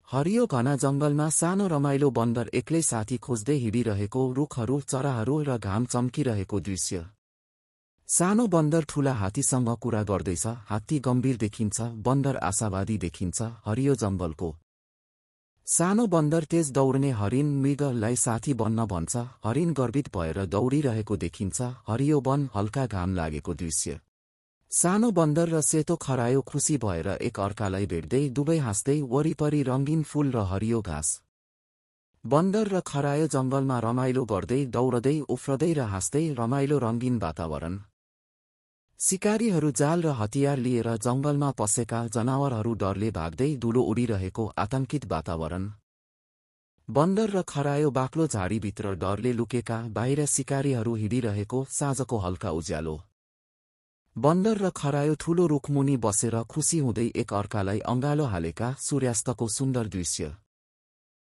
हरियो घना जंगलमा सानो रमाइलो बन्दर एक्लै साथी खोज्दै हिँडिरहेको रुखहरू चराहरू र घाम चम्किरहेको दृश्य। सानो बन्दर ठूला हात्तीसँग कुरा गर्दैछ। हात्ती गम्भीर देखिन्छ, बन्दर आशावादी देखिन्छ। हरियो जंगलको सानो बन्दर तेज दौड्ने हरिण मृगलाई साथी बन्न भन्छ। हरिण गर्वित भएर दौडिरहेको देखिन्छ। हरियो वन, हल्का घाम लागेको दृश्य। सानो बन्दर र सेतो खरायो खुसी भएर एक अर्कालाई भेट्दै दुवै हाँस्दै वरिपरि रंगीन फूल र हरियो घाँस। बन्दर र खरायो जंगलमा रमाइलो गर्दै दौडदै उफ्रदै र हाँस्दै रमाइलो रंगीन वातावरण। शिकारीहरू जाल र हतियार लिएर जंगलमा पसेका जनावरहरू डरले भाग्दै धुलो उडिरहेको आतंकित वातावरण। बन्दर र खरायो बाक्लो झाडीभित्र डरले लुकेका, बाहिर शिकारीहरू हिँडिरहेको साँझको हल्का उज्यालो। बन्दर र खरायो ठूलो रुखमुनि बसेर खुसी हुँदै एक अर्कालाई अँगालो हालेका। सूर्यास्तको सुन्दर दृश्य।